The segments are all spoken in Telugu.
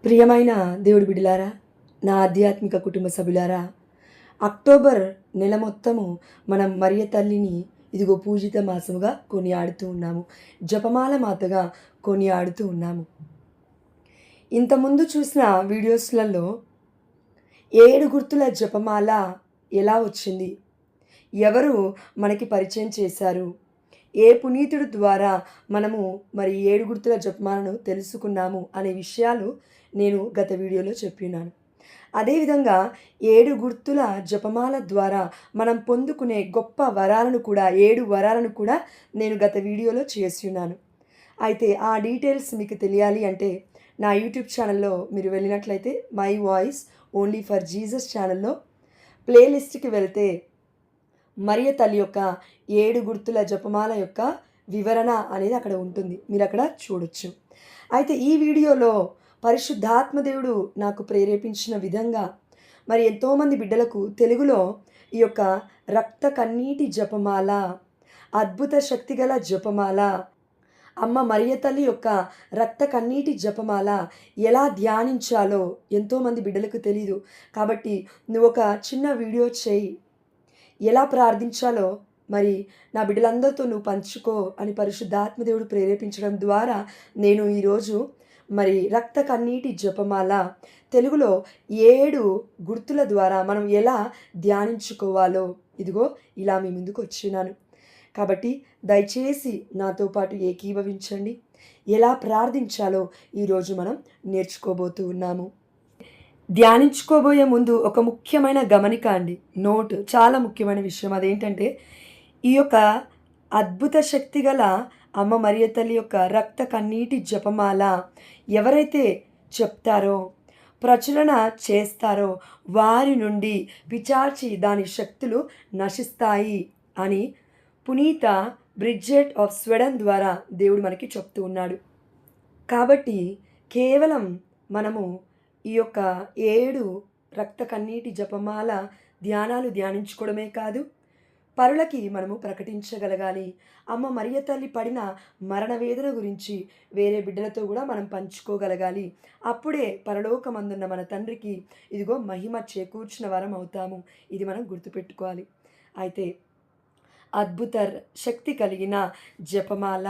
ప్రియమైన దేవుడి బిడ్డలారా, నా ఆధ్యాత్మిక కుటుంబ సభ్యులారా, అక్టోబర్ నెల మొత్తము మనం మరియ తల్లిని ఇదిగో పూజిత మాసముగా కొనియాడుతూ ఉన్నాము. జపమాల మాతగా కొనియాడుతూ ఉన్నాము. ఇంతకుముందు చూసిన వీడియోస్లలో 7 గుర్తుల జపమాల ఎలా వచ్చింది? ఎవరు మనకి పరిచయం చేశారు? ఏ పునీతుడి ద్వారా మనము మరి 7 గుర్తుల జపమాలను తెలుసుకున్నాము అనే విషయాలు నేను గత వీడియోలో చెప్పినాను. అదేవిధంగా 7 గుర్తుల జపమాల ద్వారా మనం పొందుకునే గొప్ప వరాలను కూడా 7 వరాలను కూడా నేను గత వీడియోలో చేసి ఉన్నాను. అయితే ఆ డీటెయిల్స్ మీకు తెలియాలి అంటే నా యూట్యూబ్ ఛానల్లో మీరు వెళ్ళినట్లయితే my voice only for Jesus ఛానల్లో ప్లేలిస్ట్కి వెళ్తే మరియ తల్లి యొక్క 7 గుర్తుల జపమాల యొక్క వివరణ అనేది అక్కడ ఉంటుంది. మీరు అక్కడ చూడొచ్చు. అయితే ఈ వీడియోలో పరిశుద్ధాత్మ దేవుడు నాకు ప్రేరేపించిన విధంగా మరి ఎంతోమంది బిడ్డలకు తెలుగులో ఈ యొక్క రక్త కన్నీటి జపమాల, అద్భుత శక్తిగల జపమాల, అమ్మ మరియ తల్లి యొక్క రక్త కన్నీటి జపమాల ఎలా ధ్యానించాలో ఎంతోమంది బిడ్డలకు తెలీదు. కాబట్టి నువ్వు ఒక చిన్న వీడియో చేయి, ఎలా ప్రార్థించాలో మరి నా బిడ్డలందరితో నువ్వు పంచుకో అని పరిశుద్ధాత్మదేవుడు ప్రేరేపించడం ద్వారా నేను ఈరోజు మరి రక్త కన్నీటి జపమాల తెలుగులో 7 గుర్తుల ద్వారా మనం ఎలా ధ్యానించుకోవాలో ఇదిగో ఇలా మీ ముందుకు వచ్చినాను. కాబట్టి దయచేసి నాతో పాటు ఏకీభవించండి. ఎలా ప్రార్థించాలో ఈరోజు మనం నేర్చుకోబోతూ ఉన్నాము. ధ్యానించుకోబోయే ముందు ఒక ముఖ్యమైన గమనిక అండి, నోట్, చాలా ముఖ్యమైన విషయం. అదేంటంటే ఈ యొక్క అద్భుత శక్తి గల అమ్మ మరియ తల్లి యొక్క రక్త కన్నీటి జపమాల ఎవరైతే చెప్తారో, ప్రచురణ చేస్తారో వారి నుండి పిచాచి దాని శక్తులు నశిస్తాయి అని పునీత బ్రిడ్జెట్ ఆఫ్ స్వెడన్ ద్వారా దేవుడు మనకి చెప్తూ ఉన్నాడు. కాబట్టి కేవలం మనము ఈ యొక్క 7 రక్త కన్నీటి జపమాల ధ్యానాలు ధ్యానించుకోవడమే కాదు, పరులకి మనము ప్రకటించగలగాలి. అమ్మ మరియ తల్లి పడిన మరణ వేదన గురించి వేరే బిడ్డలతో కూడా మనం పంచుకోగలగాలి. అప్పుడే పరలోకమందున్న మన తండ్రికి ఇదిగో మహిమ చేకూర్చిన వరం అవుతాము. ఇది మనం గుర్తుపెట్టుకోవాలి. అయితే అద్భుత శక్తి కలిగిన జపమాల,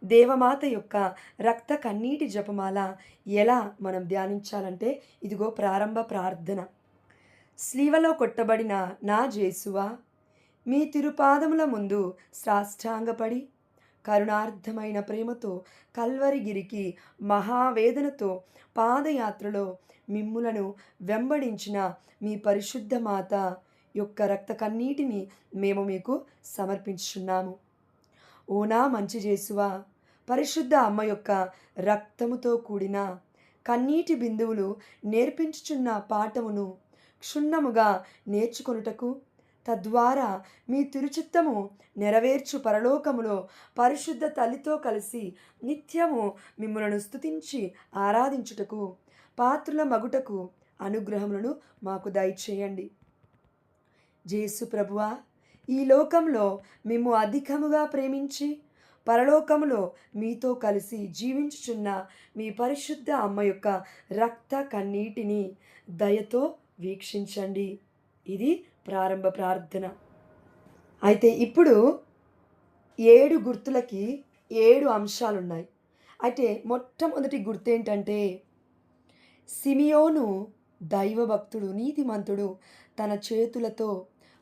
దేవమాత యొక్క రక్త కన్నీటి జపమాల ఎలా మనం ధ్యానించాలంటే ఇదిగో ప్రారంభ ప్రార్థన. స్లీవలో కొట్టబడిన నా జేసువా, మీ తిరుపాదముల ముందు సాష్టాంగపడి కరుణార్థమైన ప్రేమతో కల్వరిగిరికి మహావేదనతో పాదయాత్రలో మిమ్ములను వెంబడించిన మీ పరిశుద్ధ మాత యొక్క రక్త కన్నీటిని మేము మీకు సమర్పించుచున్నాము. ఓ నా మంచి జేసువా, పరిశుద్ధ అమ్మ యొక్క రక్తముతో కూడిన కన్నీటి బిందువులు నేర్పించుచున్న పాఠమును క్షుణ్ణముగా నేర్చుకొనుటకు, తద్వారా మీ తిరుచిత్తము నెరవేర్చు పరలోకములో పరిశుద్ధ తల్లితో కలిసి నిత్యము మిమ్ములను స్తుతించి ఆరాధించుటకు పాత్రుల మగుటకు అనుగ్రహములను మాకు దయచేయండి. జేసు ప్రభువా, ఈ లోకంలో మిమ్ము అధికముగా ప్రేమించి పరలోకములో మీతో కలిసి జీవించుచున్న మీ పరిశుద్ధ అమ్మ యొక్క రక్త కన్నీటిని దయతో వీక్షించండి. ఇది ప్రారంభ ప్రార్థన. అయితే ఇప్పుడు 7 గుర్తులకి 7 అంశాలున్నాయి. అయితే మొట్టమొదటి గుర్తు ఏంటంటే, సిమియోను దైవభక్తుడు, నీతిమంతుడు తన చేతులతో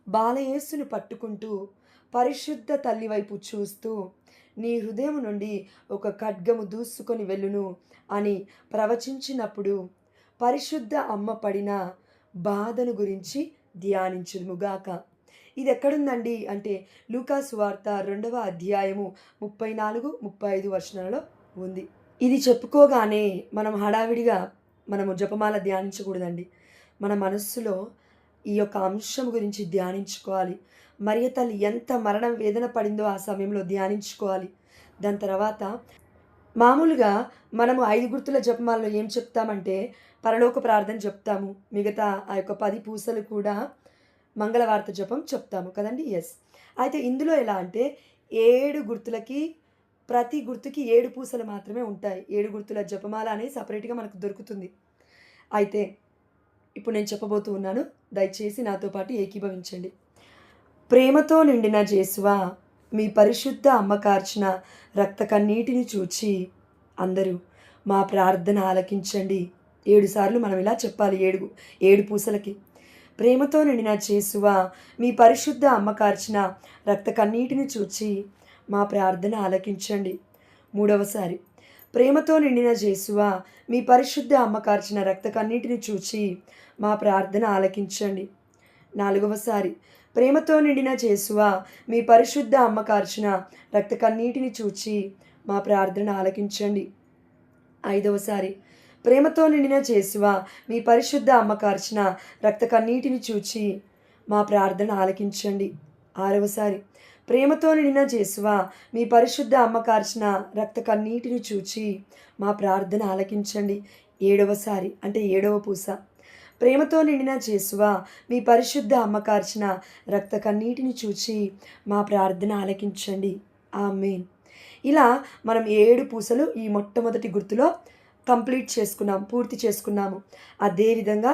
బాలయేసును పట్టుకుంటూ పరిశుద్ధ తల్లి వైపు చూస్తూ, నీ హృదయం నుండి ఒక ఖడ్గము దూసుకొని వెళ్ళును అని ప్రవచించినప్పుడు పరిశుద్ధ అమ్మ పడిన బాధను గురించి ధ్యానించుముగాక. ఇది ఎక్కడుందండి అంటే లూకాసు వార్త 2వ అధ్యాయము 34, 35 వచనాలలో ఉంది. ఇది చెప్పుకోగానే మనం హడావిడిగా మనము జపమాల ధ్యానించకూడదండి. మన మనస్సులో ఈ యొక్క అంశం గురించి ధ్యానించుకోవాలి. మరియ తల్లి ఎంత మరణ వేదన పడిందో ఆ సమయంలో ధ్యానించుకోవాలి. దాని తర్వాత మామూలుగా మనము 5 గుర్తుల జపమాలలో ఏం చెప్తామంటే పరలోక ప్రార్థన చెప్తాము. మిగతా ఆ యొక్క 10 పూసలు కూడా మంగళవార్త జపం చెప్తాము కదండి. ఎస్. అయితే ఇందులో ఎలా అంటే 7 గుర్తులకి ప్రతి గుర్తుకి 7 పూసలు మాత్రమే ఉంటాయి. 7 గుర్తుల జపమాల అనేది సపరేట్‌గా మనకు దొరుకుతుంది. అయితే ఇప్పుడు నేను చెప్పబోతూ ఉన్నాను. దయచేసి నాతో పాటు ఏకీభవించండి. ప్రేమతో నిండిన జేసువా, మీ పరిశుద్ధ అమ్మ కార్చిన రక్త కన్నీటిని చూచి అందరూ మా ప్రార్థన ఆలకించండి. 7 సార్లు మనం ఇలా చెప్పాలి. 7 పూసలకి. ప్రేమతో నిండిన జేసువా, మీ పరిశుద్ధ అమ్మ కార్చిన రక్త కన్నీటిని చూచి మా ప్రార్థన ఆలకించండి. మూడవసారి, ప్రేమతో నిండిన జేసువా, మీ పరిశుద్ధ అమ్మ కార్చిన రక్త కన్నీటిని చూచి మా ప్రార్థన ఆలకించండి. నాలుగవసారి, ప్రేమతో నిండిన జేసువా, మీ పరిశుద్ధ అమ్మ కార్చిన రక్త కన్నీటిని చూచి మా ప్రార్థన ఆలకించండి. ఐదవసారి, ప్రేమతో నిండిన జేసువా, మీ పరిశుద్ధ అమ్మ కార్చిన రక్త కన్నీటిని చూచి మా ప్రార్థన ఆలకించండి. ఆరవసారి, ప్రేమతో నిండిన జేసువా, మీ పరిశుద్ధ అమ్మ కార్చిన రక్త కన్నీటిని చూచి మా ప్రార్థన ఆలకించండి. ఏడవసారి అంటే 7వ పూస, ప్రేమతో నిండిన జేసువా, మీ పరిశుద్ధ అమ్మ కార్చిన రక్త కన్నీటిని చూచి మా ప్రార్థన ఆలకించండి. ఆమేన్. ఇలా మనం 7 పూసలు ఈ మొట్టమొదటి గుర్తులో కంప్లీట్ చేసుకున్నాం, పూర్తి చేసుకున్నాము. అదేవిధంగా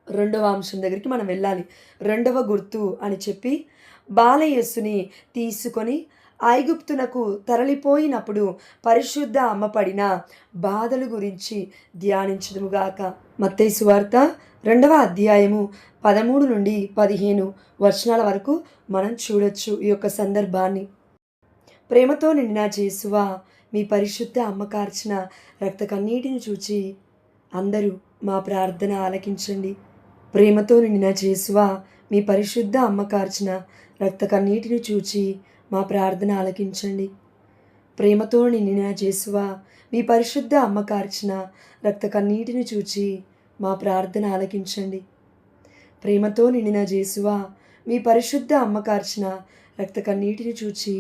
రెండవ అంశం దగ్గరికి మనం వెళ్ళాలి. రెండవ గుర్తు అని చెప్పి బాలయేసుని తీసుకొని ఐగుప్తునకు తరలిపోయినప్పుడు పరిశుద్ధ అమ్మ పడిన బాధల గురించి ధ్యానించుదుముగాక. మత్తయి సువార్త 2వ అధ్యాయము 13 నుండి 15 వచనాల వరకు మనం చూడొచ్చు ఈ యొక్క సందర్భాన్ని. ప్రేమతో నిండిన జేసువా, మీ పరిశుద్ధ అమ్మ కార్చిన రక్త కన్నీటిని చూచి అందరూ మా ప్రార్థన ఆలకించండి. ప్రేమతో నిండిన జేసువా, మీ పరిశుద్ధ అమ్మ కార్చిన రక్త కన్నీటిని చూచి మా ప్రార్థన ఆలకించండి. ప్రేమతో నిండిన జేసువా, మీ పరిశుద్ధ అమ్మ కార్చిన రక్త కన్నీటిని చూచి మా ప్రార్థన ఆలకించండి. ప్రేమతో నిండిన జేసువా, మీ పరిశుద్ధ అమ్మ కార్చిన రక్త కన్నీటిని చూచి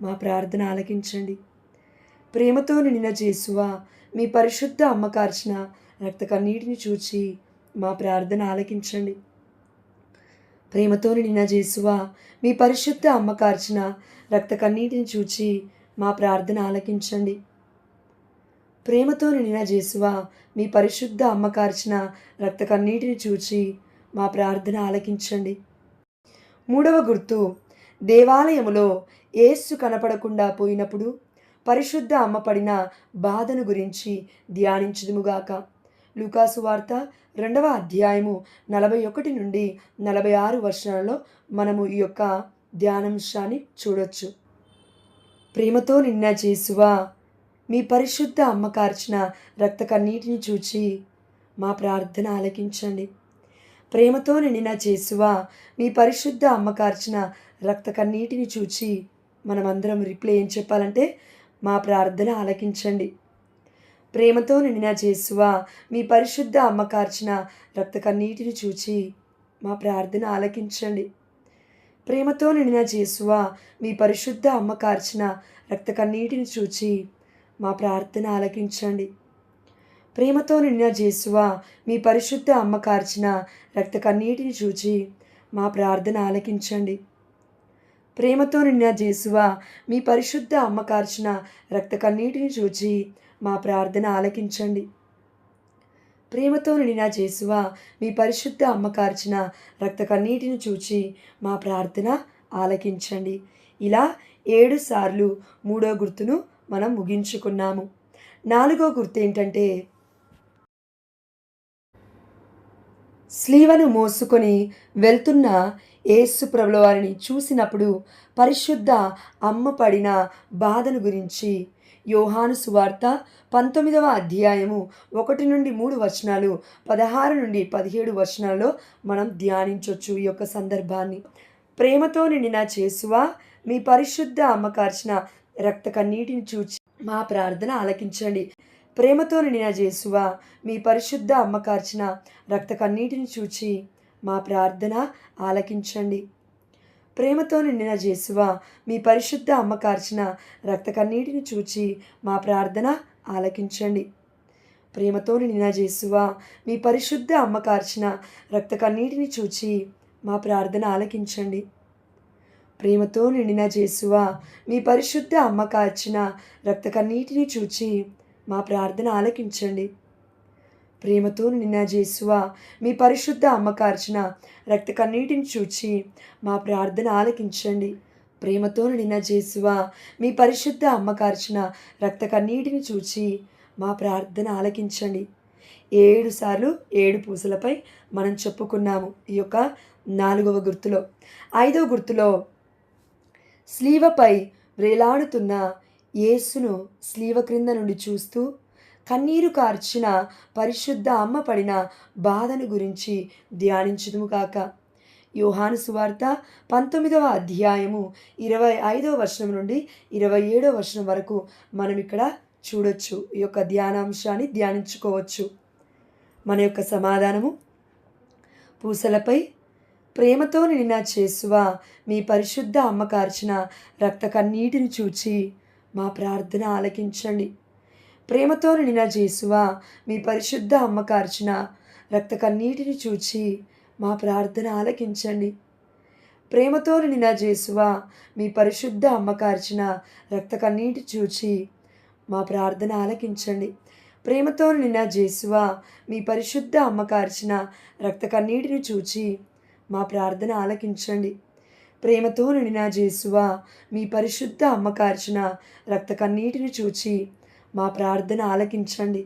మా ప్రార్థన ఆలకించండి. ప్రేమతో నిండిన జేసువా, మీ పరిశుద్ధ అమ్మ కార్చిన రక్త కన్నీటిని చూచి మా ప్రార్థన ఆలకించండి. ప్రేమతో నిండిన జేసువా, మీ పరిశుద్ధ అమ్మ కార్చిన రక్త కన్నీటిని చూచి మా ప్రార్థన ఆలకించండి. ప్రేమతో నిండిన జేసువా, మీ పరిశుద్ధ అమ్మ కార్చిన రక్త కన్నీటిని చూచి మా ప్రార్థన ఆలకించండి. మూడవ గుర్తు, దేవాలయములో యేసు కనపడకుండా పోయినప్పుడు పరిశుద్ధ అమ్మ పడిన బాధను గురించి ధ్యానించుదుముగాక. లూకాసు వార్త 2వ అధ్యాయము 41 నుండి 46 వచనాలలో మనము ఈ యొక్క ధ్యానాంశాన్ని చూడొచ్చు. ప్రేమతో నిండిన జేసువా, మీ పరిశుద్ధ అమ్మ కార్చిన రక్త కన్నీటిని చూచి మా ప్రార్థన ఆలకించండి. ప్రేమతో నిండిన జేసువా, మీ పరిశుద్ధ అమ్మ కార్చిన రక్త కన్నీటిని చూచి మనమందరం రిప్లై ఏం చెప్పాలంటే మా ప్రార్థన ఆలకించండి. ప్రేమతో నిండిన జేసువా, మీ పరిశుద్ధ అమ్మ కార్చిన రక్త కన్నీటిని చూచి మా ప్రార్థన ఆలకించండి. ప్రేమతో నిండిన జేసువా, మీ పరిశుద్ధ అమ్మ కార్చిన రక్త కన్నీటిని చూచి మా ప్రార్థన ఆలకించండి. ప్రేమతో నిండిన జేసువా, మీ పరిశుద్ధ అమ్మ కార్చిన రక్త కన్నీటిని చూచి మా ప్రార్థన ఆలకించండి. ప్రేమతో నిండిన జేసువా, మీ పరిశుద్ధ అమ్మ కార్చిన రక్త కన్నీటిని చూచి మా ప్రార్థన ఆలకించండి. ప్రేమతో నిండిన జేసువా, మీ పరిశుద్ధ అమ్మ కార్చిన రక్త కన్నీటిని చూచి మా ప్రార్థన ఆలకించండి. ఇలా 7 సార్లు మూడో గుర్తును మనం ముగించుకున్నాము. 4వ గుర్తు ఏంటంటే స్లీవను మోసుకొని వెళ్తున్న యేసు ప్రభుల వారిని చూసినప్పుడు పరిశుద్ధ అమ్మ పడిన బాధను గురించి యోహాను సువార్త 19వ అధ్యాయము 1 నుండి 3 వచనాలు, 16 నుండి 17 వచనాల్లో మనం ధ్యానించవచ్చు ఈ యొక్క సందర్భాన్ని. ప్రేమతో నిండిన జేసువా, మీ పరిశుద్ధ అమ్మ కార్చిన రక్త కన్నీటిని చూచి మా ప్రార్థన ఆలకించండి. ప్రేమతో నిండిన జేసువా, మీ పరిశుద్ధ అమ్మ కార్చిన రక్త కన్నీటిని చూచి మా ప్రార్థన ఆలకించండి. ప్రేమతో నిండిన జేసువా, మీ పరిశుద్ధ అమ్మ కార్చిన రక్త కన్నీటిని చూచి మా ప్రార్థన ఆలకించండి. ప్రేమతో నిండిన జేసువా, మీ పరిశుద్ధ అమ్మ కార్చిన రక్త కన్నీటిని చూచి మా ప్రార్థన ఆలకించండి. ప్రేమతో నిండిన జేసువా, మీ పరిశుద్ధ అమ్మ కార్చిన రక్త కన్నీటిని చూచి మా ప్రార్థన ఆలకించండి. ప్రేమతో నిండిన జేసువా, మీ పరిశుద్ధ అమ్మ కార్చిన రక్త కన్నీటిని చూచి మా ప్రార్థన ఆలకించండి. ప్రేమతో నిండిన జేసువా, మీ పరిశుద్ధ అమ్మ కార్చిన రక్త కన్నీటిని చూచి మా ప్రార్థన ఆలకించండి. 7 సార్లు 7 పూసలపై మనం చెప్పుకున్నాము ఈ యొక్క 4వ గుర్తులో. 5వ గుర్తులో స్లీవపై వ్రేలాడుతున్న యేసును స్లీవ క్రింద నుండి చూస్తూ కన్నీరు కార్చిన పరిశుద్ధ అమ్మ పడిన బాధను గురించి ధ్యానించుదుము కాక. యోహాను సువార్త 19వ అధ్యాయము 25వ వచనం నుండి 27వ వచనం వరకు మనం ఇక్కడ చూడొచ్చు. ఈ యొక్క ధ్యానాంశాన్ని ధ్యానించుకోవచ్చు. మన యొక్క సమాధానము: పూసలపై ప్రేమతో నిండిన యేసువా, మీ పరిశుద్ధ అమ్మ కార్చిన రక్త కన్నీటిని చూచి మా ప్రార్థన ఆలకించండి. ప్రేమతో నిండిన యేసువా, మీ పరిశుద్ధ అమ్మ కార్చిన రక్త కన్నీటిని చూచి మా ప్రార్థన ఆలకించండి. ప్రేమతో నిండిన యేసువా, మీ పరిశుద్ధ అమ్మ కార్చిన రక్త కన్నీటి చూచి మా ప్రార్థన ఆలకించండి. ప్రేమతో నిండిన యేసువా, మీ పరిశుద్ధ అమ్మ కార్చిన రక్త కన్నీటిని చూచి మా ప్రార్థన ఆలకించండి. ప్రేమతో నిండిన యేసువా, మీ పరిశుద్ధ అమ్మ కార్చిన రక్త కన్నీటిని చూచి మా ప్రార్థన ఆలకించండి.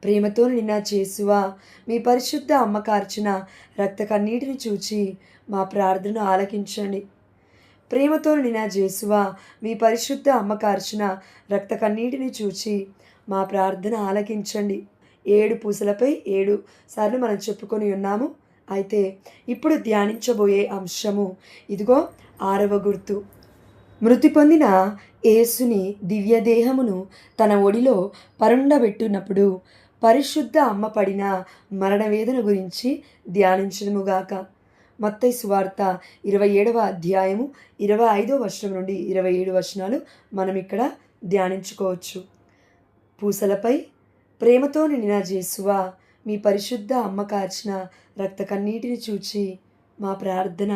ప్రేమతో నిండిన యేసువా, మీ పరిశుద్ధ అమ్మ కార్చిన రక్త కన్నీటిని చూచి మా ప్రార్థన ఆలకించండి. ప్రేమతో నిండిన యేసువా, మీ పరిశుద్ధ అమ్మ కార్చిన రక్త కన్నీటిని చూచి మా ప్రార్థన ఆలకించండి. 7 పూసలపై 7 సార్లు మనం చెప్పుకొని ఉన్నాము. అయితే ఇప్పుడు ధ్యానించబోయే అంశము ఇదిగో 6వ గుర్తు. మృతి పొందిన యేసుని దివ్యదేహమును తన ఒడిలో పరుండబెట్టినప్పుడు పరిశుద్ధ అమ్మ పడిన మరణవేదన గురించి ధ్యానించుదుముగాక. మత్తయి సువార్త 27వ అధ్యాయము 25వ వచనం నుండి 27 వచనాలు మనం ఇక్కడ ధ్యానించుకోవచ్చు. పూసలపై ప్రేమతో నిండిన యేసువా, మీ పరిశుద్ధ అమ్మ కార్చిన రక్త కన్నీటిని చూచి మా ప్రార్థన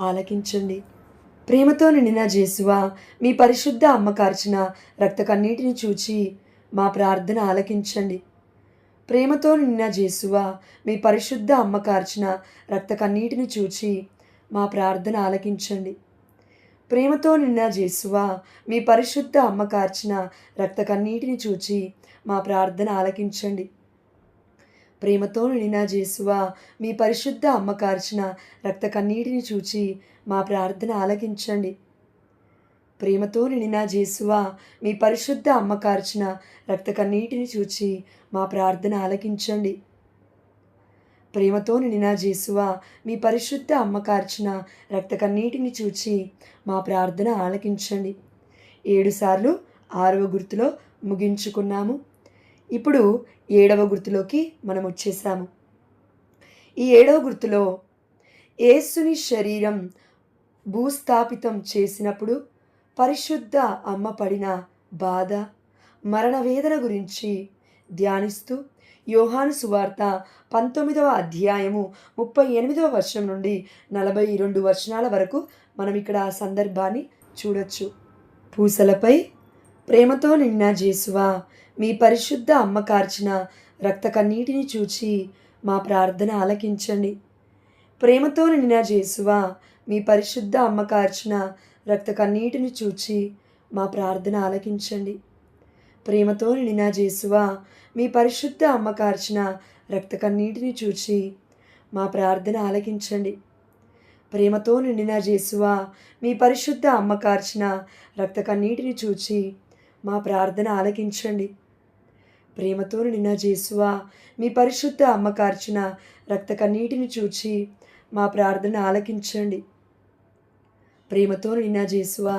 ఆలకించండి. ప్రేమతో నిండిన యేసువా, మీ పరిశుద్ధ అమ్మ కార్చిన రక్త కన్నీటిని చూచి మా ప్రార్థన ఆలకించండి. ప్రేమతో నిండిన యేసువా, మీ పరిశుద్ధ అమ్మ కార్చిన రక్త కన్నీటిని చూచి మా ప్రార్థన ఆలకించండి. ప్రేమతో నిండిన యేసువా, మీ పరిశుద్ధ అమ్మ కార్చిన రక్త కన్నీటిని చూచి మా ప్రార్థన ఆలకించండి. ప్రేమతో నిండిన యేసువా, మీ పరిశుద్ధ అమ్మ కార్చిన రక్త కన్నీటిని చూచి మా ప్రార్థన ఆలకించండి. ప్రేమతో నిండిన యేసువా, మీ పరిశుద్ధ అమ్మ కార్చిన రక్త కన్నీటిని చూచి మా ప్రార్థన ఆలకించండి. ప్రేమతో నిండిన యేసువా, మీ పరిశుద్ధ అమ్మ కార్చిన రక్త కన్నీటిని చూచి మా ప్రార్థన ఆలకించండి. 7 సార్లు 6వ గుర్తులో ముగించుకున్నాము. ఇప్పుడు 7వ గుర్తులోకి మనం వచ్చేసాము. ఈ 7వ గుర్తులో యేసుని శరీరం భూస్థాపితం చేసినప్పుడు పరిశుద్ధ అమ్మ పడిన బాధ, మరణవేదన గురించి ధ్యానిస్తూ యోహాను సువార్త 19వ అధ్యాయము 38వ వచనం నుండి 42 వచనాల వరకు మనం ఇక్కడ ఆ సందర్భాన్ని చూడొచ్చు. పూసలపై ప్రేమతో నిండిన యేసువా, మీ పరిశుద్ధ అమ్మ కార్చిన రక్త కన్నీటిని చూచి మా ప్రార్థన ఆలకించండి. ప్రేమతో నిండిన యేసువా, మీ పరిశుద్ధ అమ్మ కార్చిన రక్త కన్నీటిని చూచి మా ప్రార్థన ఆలకించండి. ప్రేమతో నిండిన యేసువా, మీ పరిశుద్ధ అమ్మ కార్చిన రక్త కన్నీటిని చూచి మా ప్రార్థన ఆలకించండి. ప్రేమతో నిండిన యేసువా, మీ పరిశుద్ధ అమ్మ కార్చిన రక్త కన్నీటిని చూచి మా ప్రార్థన ఆలకించండి. ప్రేమతో నిండిన యేసువా, మీ పరిశుద్ధ అమ్మ కార్చిన రక్త కన్నీటిని చూచి మా ప్రార్థన ఆలకించండి. ప్రేమతో నిండిన యేసువా,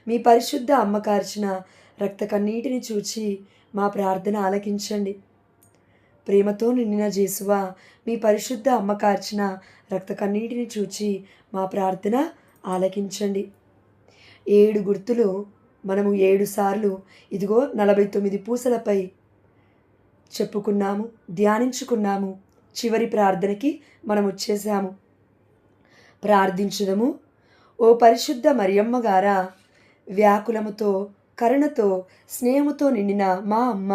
మీ పరిశుద్ధ అమ్మ కార్చిన రక్త కన్నీటిని చూచి మా ప్రార్థన ఆలకించండి. ప్రేమతో నిండిన యేసువా, మీ పరిశుద్ధ అమ్మ కార్చిన రక్త కన్నీటిని చూచి మా ప్రార్థన ఆలకించండి. 7 గుర్తులు మనము 7 సార్లు ఇదిగో 49 పూసలపై చెప్పుకున్నాము, ధ్యానించుకున్నాము. చివరి ప్రార్థనకి మనం వచ్చేసాము. ప్రార్థించుదము. ఓ పరిశుద్ధ మరియమ్మ గారా, వ్యాకులముతో కరుణతో స్నేహముతో నిండిన మా అమ్మ,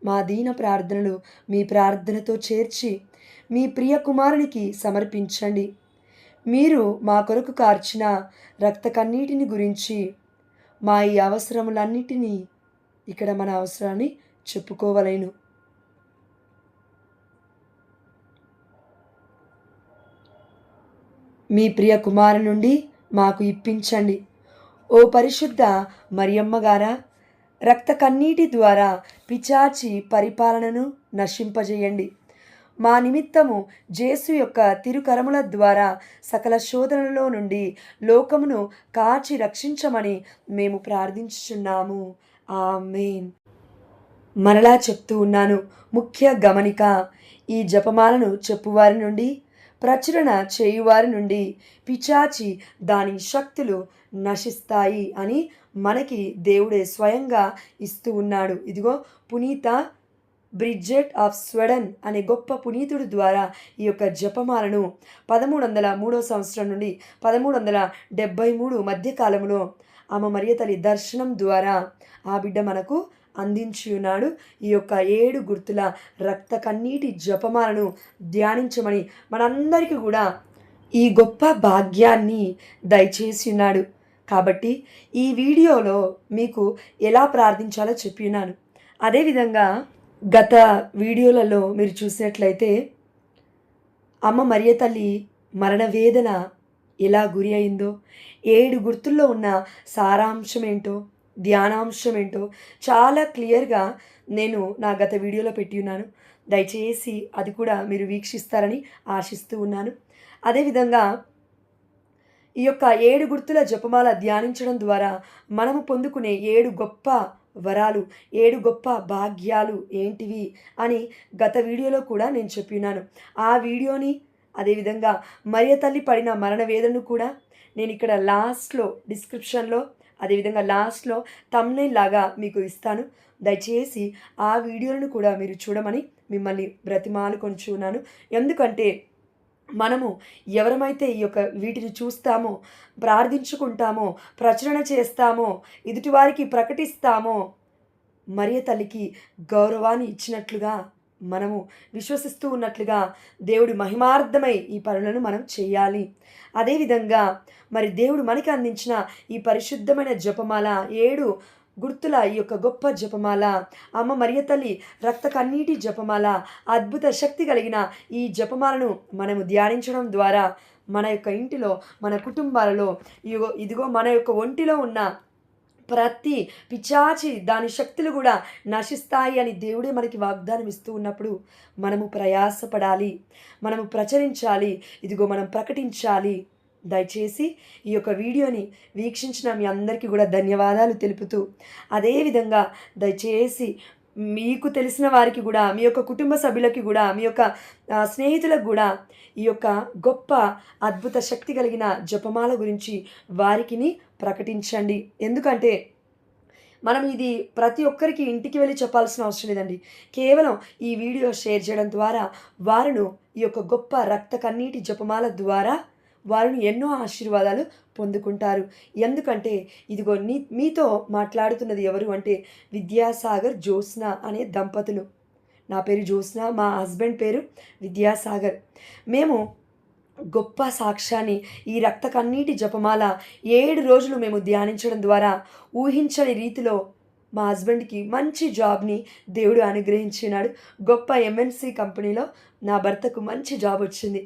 మా దీన ప్రార్థనలు మీ ప్రార్థనతో చేర్చి మీ ప్రియ కుమారునికి సమర్పించండి. మీరు మా కొరకు కార్చిన రక్త కన్నీటిని గురించి మా ఈ అవసరములన్నిటినీ ఇక్కడ మన అవసరాన్ని చెప్పుకోవలేను. మీ ప్రియ కుమారు నుండి మాకు ఇప్పించండి. ఓ పరిశుద్ధ మరియమ్మ గారా, రక్త కన్నీటి ద్వారా పిచాచి పరిపాలనను నశింపజేయండి. మా నిమిత్తము జేసు యొక్క తిరుకరముల ద్వారా సకల శోధనలలో నుండి లోకమును కాచి రక్షించమని మేము ప్రార్థించుచున్నాము. ఆమేన్. మరలా చెప్తూ ఉన్నాను, ముఖ్య గమనిక. ఈ జపమాలను చెప్పువారి నుండి, ప్రచురణ చేయువారి నుండి పిచాచి దాని శక్తులు నశిస్తాయి అని మనకి దేవుడే స్వయంగా ఇస్తూ ఉన్నాడు. ఇదిగో పునీత బ్రిడ్జెట్ ఆఫ్ స్వెడన్ అనే గొప్ప పునీతుడి ద్వారా ఈ యొక్క జపమాలను 1303 సంవత్సరం నుండి 1373 మధ్యకాలంలో ఆమె మరియ తల్లి దర్శనం ద్వారా ఆ బిడ్డ మనకు అందించి ఉన్నాడు. ఈ యొక్క 7 గుర్తుల రక్త కన్నీటి జపమాలను ధ్యానించమని మనందరికీ కూడా ఈ గొప్ప భాగ్యాన్ని దయచేసి ఉన్నాడు. కాబట్టి ఈ వీడియోలో మీకు ఎలా ప్రార్థించాలో చెప్పి ఉన్నాను. అదేవిధంగా గత వీడియోలలో మీరు చూసినట్లయితే అమ్మ మరియ తల్లి మరణ వేదన ఎలా గురి అయిందో, 7 గుర్తుల్లో ఉన్న సారాంశం ఏంటో, ధ్యానాంశం ఏంటో చాలా క్లియర్గా నేను నా గత వీడియోలో పెట్టి ఉన్నాను. దయచేసి అది కూడా మీరు వీక్షిస్తారని ఆశిస్తూ ఉన్నాను. అదేవిధంగా ఈ యొక్క 7 గుర్తుల జపమాల ధ్యానించడం ద్వారా మనము పొందుకునే 7 గొప్ప వరాలు, 7 గొప్ప భాగ్యాలు ఏంటివి అని గత వీడియోలో కూడా నేను చెప్పినాను. ఆ వీడియోని అదేవిధంగా మరియ తల్లి పడిన మరణ వేదనను కూడా నేను ఇక్కడ లాస్ట్లో డిస్క్రిప్షన్లో అదేవిధంగా లాస్ట్లో థంబ్నెయిల్ లాగా మీకు ఇస్తాను. దయచేసి ఆ వీడియోలను కూడా మీరు చూడమని మిమ్మల్ని బ్రతిమాలుకొనుచున్నాను. ఎందుకంటే మనము ఎవరమైతే ఈ యొక్క వీటిని చూస్తామో, ప్రార్థించుకుంటామో, ప్రచురణ చేస్తామో, ఎదుటివారికి ప్రకటిస్తామో, మరియ తల్లికి గౌరవాన్ని ఇచ్చినట్లుగా మనము విశ్వసిస్తూ ఉన్నట్లుగా దేవుడి మహిమార్థమై ఈ పనులను మనం చేయాలి. అదేవిధంగా మరి దేవుడు మనకి అందించిన ఈ పరిశుద్ధమైన జపమాల 7 గుర్తుల ఈ యొక్క గొప్ప జపమాల, అమ్మ మరియ తల్లి రక్త కన్నీటి జపమాల, అద్భుత శక్తి కలిగిన ఈ జపమాలను మనము ధ్యానించడం ద్వారా మన యొక్క ఇంటిలో, మన కుటుంబాలలో ఇదిగో మన యొక్క ఒంటిలో ఉన్న ప్రతి పిచాచి దాని శక్తులు కూడా నశిస్తాయి అని దేవుడే మనకి వాగ్దానం ఇస్తూ ఉన్నప్పుడు మనము ప్రయాసపడాలి, మనము ప్రచురించాలి, ఇదిగో మనం ప్రకటించాలి. దయచేసి ఈ యొక్క వీడియోని వీక్షించిన మీ అందరికీ కూడా ధన్యవాదాలు తెలుపుతూ, అదేవిధంగా దయచేసి మీకు తెలిసిన వారికి కూడా, మీ యొక్క కుటుంబ సభ్యులకి కూడా, మీ యొక్క స్నేహితులకు కూడా ఈ యొక్క గొప్ప అద్భుత శక్తి కలిగిన జపమాల గురించి వారికిని ప్రకటించండి. ఎందుకంటే మనం ఇది ప్రతి ఒక్కరికి ఇంటికి వెళ్ళి చెప్పాల్సిన అవసరం లేదండి. కేవలం ఈ వీడియో షేర్ చేయడం ద్వారా వారును ఈ యొక్క గొప్ప రక్త కన్నీటి జపమాల ద్వారా వారిని ఎన్నో ఆశీర్వాదాలు పొందుకుంటారు. ఎందుకంటే ఇదిగో మీతో మాట్లాడుతున్నది ఎవరు అంటే విద్యాసాగర్, జ్యోత్స్న అనే దంపతులు. నా పేరు జ్యోత్స్న, మా హస్బెండ్ పేరు విద్యాసాగర్. మేము గొప్ప సాక్ష్యాన్ని ఈ రక్త కన్నీటి జపమాల 7 రోజులు మేము ధ్యానించడం ద్వారా ఊహించని రీతిలో మా హస్బెండ్కి మంచి జాబ్ని దేవుడు అనుగ్రహించినాడు. గొప్ప MNC కంపెనీలో నా భర్తకు మంచి జాబ్ వచ్చింది.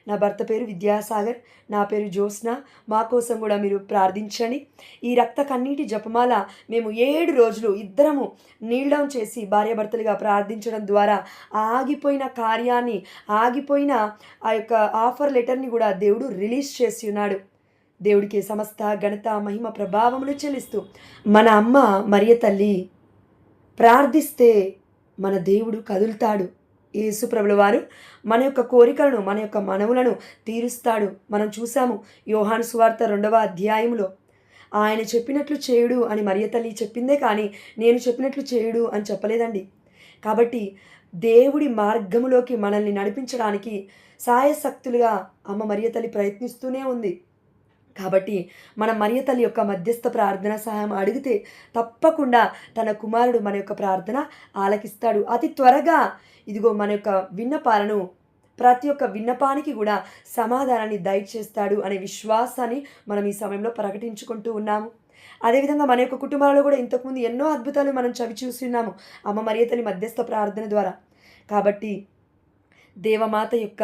నా భర్త పేరు విద్యాసాగర్, నా పేరు జ్యోత్స్న. మా కోసం కూడా మీరు ప్రార్థించండి. ఈ రక్త కన్నీటి జపమాల మేము 7 రోజులు ఇద్దరము నీల్ డౌన్ చేసి భార్యాభర్తలుగా ప్రార్థించడం ద్వారా ఆగిపోయిన కార్యాన్ని, ఆగిపోయిన ఆ యొక్క ఆఫర్ లెటర్ని కూడా దేవుడు రిలీజ్ చేసి ఉన్నాడు. దేవుడికి సమస్త ఘనత, మహిమ, ప్రభావములు చెల్లిస్తూ మన అమ్మ మరియ తల్లి ప్రార్థిస్తే మన దేవుడు కదులుతాడు. యేసుప్రభుల వారు మన యొక్క కోరికలను, మన యొక్క మనవులను తీరుస్తాడు. మనం చూసాము యోహాను సువార్త 2వ అధ్యాయంలో ఆయన చెప్పినట్లు చేయుడు అని మరియ తల్లి చెప్పిందే కానీ నేను చెప్పినట్లు చేయుడు అని చెప్పలేదండి. కాబట్టి దేవుడి మార్గములోకి మనల్ని నడిపించడానికి సాయశక్తులుగా అమ్మ మరియ తల్లి ప్రయత్నిస్తూనే ఉంది. కాబట్టి మన మరియ తల్లి యొక్క మధ్యస్థ ప్రార్థన సహాయం అడిగితే తప్పకుండా తన కుమారుడు మన యొక్క ప్రార్థన ఆలకిస్తాడు. అతి త్వరగా ఇదిగో మన యొక్క విన్నపాలను, ప్రతి ఒక్క విన్నపానికి కూడా సమాధానాన్ని దయచేస్తాడు అనే విశ్వాసాన్ని మనం ఈ సమయంలో ప్రకటించుకుంటూ ఉన్నాము. అదేవిధంగా మన యొక్క కుటుంబాలలో కూడా ఇంతకుముందు ఎన్నో అద్భుతాలు మనం చవి చూస్తున్నాము అమ్మ మరియ తల్లి మధ్యస్థ ప్రార్థన ద్వారా. కాబట్టి దేవమాత యొక్క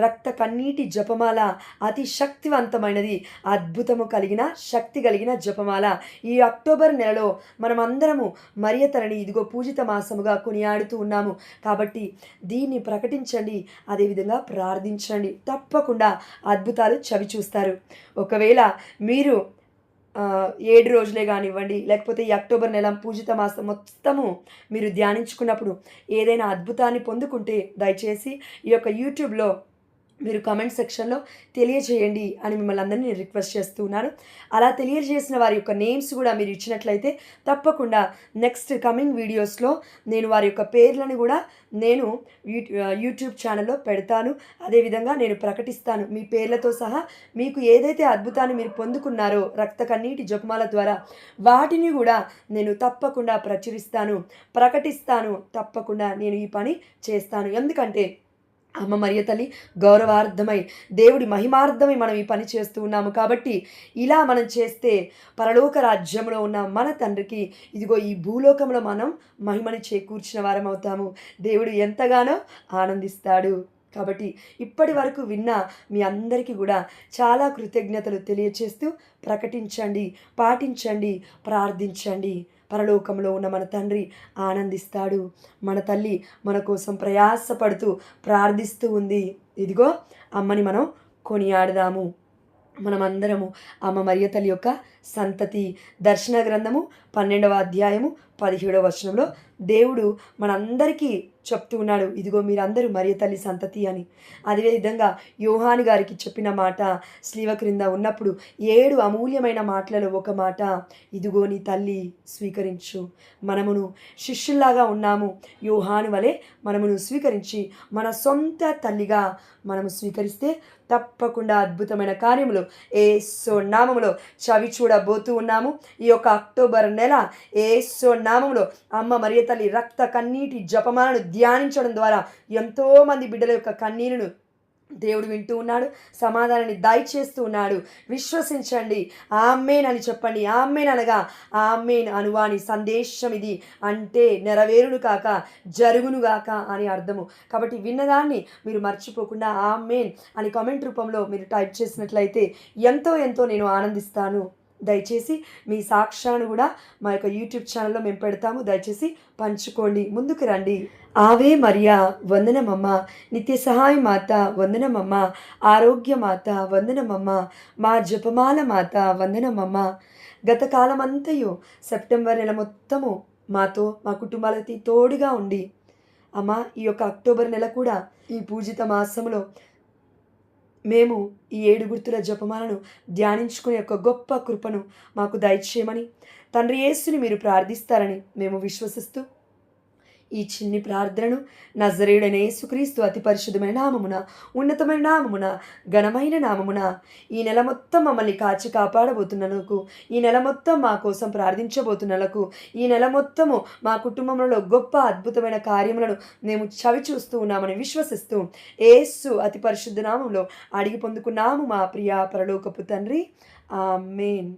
రక్త కన్నీటి జపమాల అతి శక్తివంతమైనది, అద్భుతము కలిగిన శక్తి కలిగిన జపమాల. ఈ అక్టోబర్ నెలలో మనమందరము మరియ తల్లిని ఇదిగో పూజిత మాసముగా కొనియాడుతూ ఉన్నాము. కాబట్టి దీన్ని ప్రకటించండి, అదేవిధంగా ప్రార్థించండి. తప్పకుండా అద్భుతాలు చవి చూస్తారు. ఒకవేళ మీరు 7 రోజులే కానివ్వండి, లేకపోతే ఈ అక్టోబర్ నెల పూజిత మాసం మొత్తము మీరు ధ్యానించుకున్నప్పుడు ఏదైనా అద్భుతాన్ని పొందుకుంటే దయచేసి ఈ యొక్క యూట్యూబ్లో మీరు కామెంట్ సెక్షన్లో తెలియజేయండి అని మిమ్మల్ని అందరినీ నేను రిక్వెస్ట్ చేస్తూ ఉన్నాను. అలా తెలియజేసిన వారి యొక్క నేమ్స్ కూడా మీరు ఇచ్చినట్లయితే తప్పకుండా నెక్స్ట్ కమింగ్ వీడియోస్లో నేను వారి యొక్క పేర్లను కూడా నేను యూట్యూబ్ ఛానల్లో పెడతాను. అదేవిధంగా నేను ప్రకటిస్తాను మీ పేర్లతో సహా. మీకు ఏదైతే అద్భుతాన్ని మీరు పొందుకున్నారో రక్త కన్నీటి జపమాల ద్వారా వాటిని కూడా నేను తప్పకుండా ప్రచురిస్తాను, ప్రకటిస్తాను. తప్పకుండా నేను ఈ పని చేస్తాను. ఎందుకంటే అమ్మ మరియ తల్లి గౌరవార్థమై, దేవుడి మహిమార్థమై మనం ఈ పని చేస్తూ ఉన్నాము. కాబట్టి ఇలా మనం చేస్తే పరలోక రాజ్యంలో ఉన్న మన తండ్రికి ఇదిగో ఈ భూలోకంలో మనం మహిమని చేకూర్చిన వారం అవుతాము. దేవుడు ఎంతగానో ఆనందిస్తాడు. కాబట్టి ఇప్పటి వరకు విన్న మీ అందరికీ కూడా చాలా కృతజ్ఞతలు తెలియచేస్తూ ప్రకటించండి, పాటించండి, ప్రార్థించండి. పరలోకంలో ఉన్న మన తండ్రి ఆనందిస్తాడు. మన తల్లి మన కోసం ప్రయాసపడుతూ ప్రార్థిస్తూ ఉంది. ఇదిగో అమ్మని మనం కొనియాడదాము. మనమందరము అమ్మ మరియ తల్లి యొక్క సంతతి. దర్శన గ్రంథము 12వ అధ్యాయము 17వ వచనంలో దేవుడు మనందరికీ చెప్తూ ఉన్నాడు, ఇదిగో మీరందరూ మరియ తల్లి సంతతి అని. అదేవిధంగా యోహాను గారికి చెప్పిన మాట స్లీవ క్రింద ఉన్నప్పుడు 7 అమూల్యమైన మాటలలో ఒక మాట, ఇదిగో నీ తల్లి స్వీకరించు. మనమును శిష్యుల్లాగా ఉన్నాము. యోహాను వలె మనమును స్వీకరించి మన సొంత తల్లిగా మనము స్వీకరిస్తే తప్పకుండా అద్భుతమైన కార్యములు యేసు నామములో చవి చూడబోతూ ఉన్నాము. ఈ యొక్క అక్టోబర్ నెల యేసు నామములో అమ్మ మరియ తల్లి రక్త కన్నీటి జపమాలను ధ్యానించడం ద్వారా ఎంతోమంది బిడ్డల యొక్క కన్నీరును దేవుడు వింటూ ఉన్నాడు, సమాధానాన్ని దయచేస్తూ ఉన్నాడు. విశ్వసించండి, ఆమేన్ అని చెప్పండి. ఆమేన్ అనగా ఆమేన్ అనువాని సందేశం ఇది, అంటే నెరవేరును కాక జరుగును గాక అని అర్థము. కాబట్టి విన్నదాన్ని మీరు మర్చిపోకుండా ఆమేన్ అని కామెంట్ రూపంలో మీరు టైప్ చేసినట్లయితే ఎంతో ఎంతో నేను ఆనందిస్తాను. దయచేసి మీ సాక్ష్యాన్ని కూడా మా యొక్క యూట్యూబ్ ఛానల్లో మేము పెడతాము. దయచేసి పంచుకోండి, ముందుకు రండి. ఆవే మరియా వందనమమ్మ, నిత్య సహాయ మాత వందనమమ్మ, ఆరోగ్య మాత వందనమమ్మ, మా జపమాల మాత వందనమమ్మ. గత కాలమంతయు సెప్టెంబర్ నెల మొత్తము మాతో మా కుటుంబాలకి తోడుగా ఉండి అమ్మ ఈ యొక్క అక్టోబర్ నెల కూడా ఈ పూజిత మాసములో మేము ఈ 7 గుర్తుల జపమాలను ధ్యానించుకునే యొక్క గొప్ప కృపను మాకు దయచేయమని తండ్రి యేసుని మీరు ప్రార్థిస్తారని మేము విశ్వసిస్తూ ఈ చిన్ని ప్రార్థనను నజరేయుడైన యేసుక్రీస్తు అతి పరిశుద్ధమైన నామమున, ఉన్నతమైన నామమున, ఘనమైన నామమున ఈ నెల మొత్తం మమ్మల్ని కాచి కాపాడబోతున్నందుకు, ఈ నెల మొత్తం మా కోసం ప్రార్థించబోతున్నందుకు, ఈ నెల మొత్తము మా కుటుంబంలో గొప్ప అద్భుతమైన కార్యములను మేము చవి చూస్తూ ఉన్నామని విశ్వసిస్తూ యేసు అతి పరిశుద్ధ నామంలో అడిగి పొందుకున్నాము మా ప్రియ పరలోకపు తండ్రి. ఆమేన్.